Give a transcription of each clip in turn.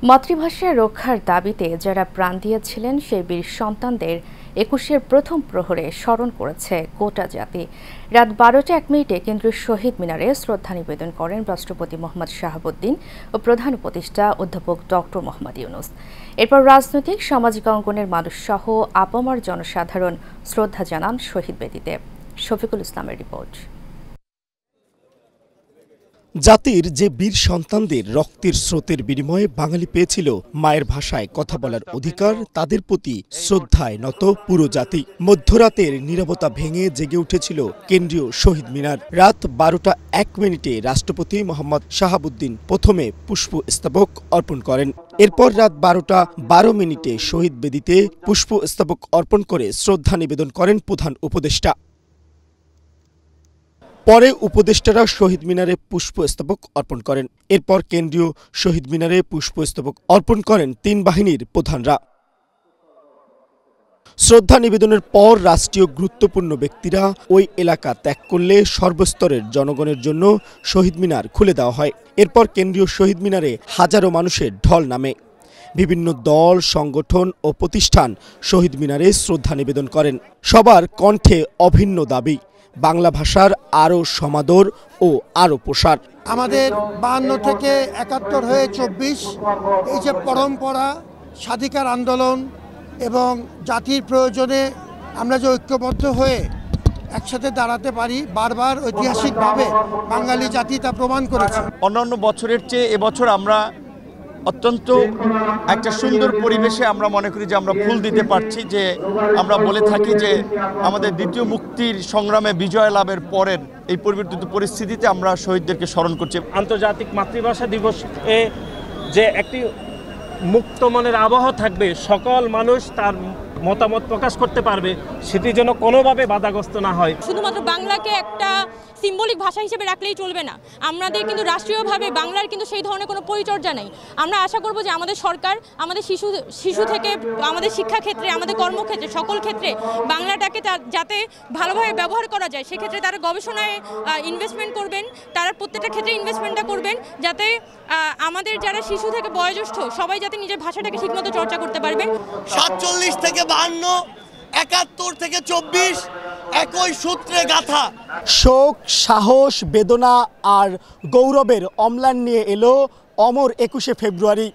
মাতৃভাষা রক্ষার দাবিতে যারা প্রাণ দিয়েছিলেন সেই বীর সন্তানদের ২১-এর প্রথম প্রহরে স্মরণ করেছে গোটা জাতি। রাত ১২টা ১ মিনিটে কেন্দ্রীয় শহীদ মিনারে শ্রদ্ধা নিবেদন করেন রাষ্ট্রপতি মোহাম্মদ শাহাবুদ্দিন ও প্রধান উপদেষ্টা অধ্যাপক ডক্টর মোহাম্মদ ইউনূস। এরপর রাজনৈতিক সামাজিক অঙ্গনের মানুষসহ আপামর জনসাধারণ শ্রদ্ধা জানান শহীদ বেদিতে। শফিকুল ইসলামের রিপোর্ট। জাতির যে বীর সন্তানদের রক্তের স্রোতের বিনিময়ে বাঙালি পেয়েছিল মায়ের ভাষায় কথা বলার অধিকার, তাদের প্রতি শ্রদ্ধায় নত পুরো জাতি। মধ্যরাতের নীরবতা ভেঙে জেগে উঠেছিল কেন্দ্রীয় শহীদ মিনার। রাত ১২টা ১ মিনিটে রাষ্ট্রপতি মোহাম্মদ শাহাবুদ্দিন প্রথমে পুষ্পস্তবক অর্পণ করেন। এরপর রাত ১২টা ১২ মিনিটে শহীদ বেদিতে পুষ্পস্তবক অর্পণ করে শ্রদ্ধা নিবেদন করেন প্রধান উপদেষ্টা। পরে উপদেষ্টারা শহীদ মিনারে পুষ্পস্তবক অর্পণ করেন। এরপর কেন্দ্রীয় শহীদ মিনারে পুষ্পস্তবক অর্পণ করেন ৩ বাহিনীর প্রধানরা। শ্রদ্ধা নিবেদনের পর রাষ্ট্রীয় গুরুত্বপূর্ণ ব্যক্তিরা ওই এলাকা ত্যাগ করলে সর্বস্তরের জনগণের জন্য শহীদ মিনার খুলে দেওয়া হয়। এরপর কেন্দ্রীয় শহীদ মিনারে হাজারো মানুষের ঢল নামে। বিভিন্ন দল, সংগঠন ও প্রতিষ্ঠান শহীদ মিনারে শ্রদ্ধা নিবেদন করেন। সবার কণ্ঠে অভিন্ন দাবি বাংলা ভাষার আরও সমাদর ও আরও প্রসার। আমাদের ৫২ থেকে ৭১ হয়ে ২৪ এই যে পরম্পরা, স্বাধিকার আন্দোলন এবং জাতির প্রয়োজনে আমরা যে ঐক্যবদ্ধ হয়ে একসাথে দাঁড়াতে পারি, বারবার ঐতিহাসিকভাবে বাঙালি জাতি তা প্রমাণ করেছে। অন্যান্য বছরের চেয়ে এবছর আমরা অত্যন্ত একটা সুন্দর পরিবেশে আমরা মনে করি যে আমরা ফুল দিতে পারছি। যে আমরা বলে থাকি যে আমাদের দ্বিতীয় মুক্তির সংগ্রামে বিজয় লাভের পরের এই পরিবর্তিত পরিস্থিতিতে আমরা শহীদদেরকে স্মরণ করছি। আন্তর্জাতিক মাতৃভাষা দিবস এ যে একটি মুক্ত মনের আবহাওয়া থাকবে, সকল মানুষ তার মতামত প্রকাশ করতে পারবে, সেটি যেন কোনোভাবে বাধাগ্রস্ত না হয়। শুধুমাত্র বাংলাকে একটা সিম্বলিক ভাষা হিসেবে রাখলেই চলবে না, আমাদের কিন্তু রাষ্ট্রীয়ভাবে বাংলার কিন্তু সেই ধরনের কোনো পরিচর্যা নেই। আমরা আশা করব যে আমাদের সরকার আমাদের শিশু থেকে আমাদের শিক্ষাক্ষেত্রে, আমাদের কর্মক্ষেত্রে, সকল ক্ষেত্রে বাংলাটাকে যাতে ভালোভাবে ব্যবহার করা যায়, সেক্ষেত্রে তারা গবেষণায় ইনভেস্টমেন্ট করবেন, তারা প্রত্যেকটা ক্ষেত্রে ইনভেস্টমেন্টটা করবেন, যাতে আমাদের যারা শিশু থেকে বয়োজ্যেষ্ঠ সবাই যাতে নিজের ভাষাটাকে ঠিকমতো চর্চা করতে পারবেন। ৪৭ থেকে ৫২, ৭১ থেকে ২৪ একই সূত্রে গাথা। শোক, সাহস, বেদনা আর গৌরবের অম্লান নিয়ে এলো অমর ২১শে ফেব্রুয়ারি।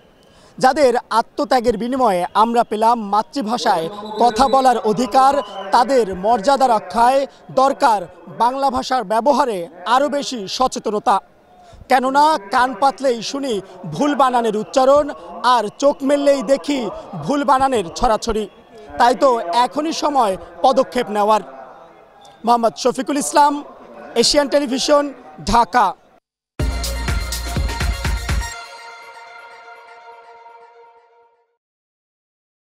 যাদের আত্মত্যাগের বিনিময়ে আমরা পেলাম মাতৃভাষায় কথা বলার অধিকার, তাদের মর্যাদা রক্ষায় দরকার বাংলা ভাষার ব্যবহারে আরও বেশি সচেতনতা। কেননা কান পাতলেই শুনি ভুল বানানের উচ্চারণ, আর চোখ মেললেই দেখি ভুল বানানের ছড়াছড়ি। তাই তো এখনই সময় পদক্ষেপ নেওয়ার। Mohammad Shafiqul Islam, Asian television, Dhaka.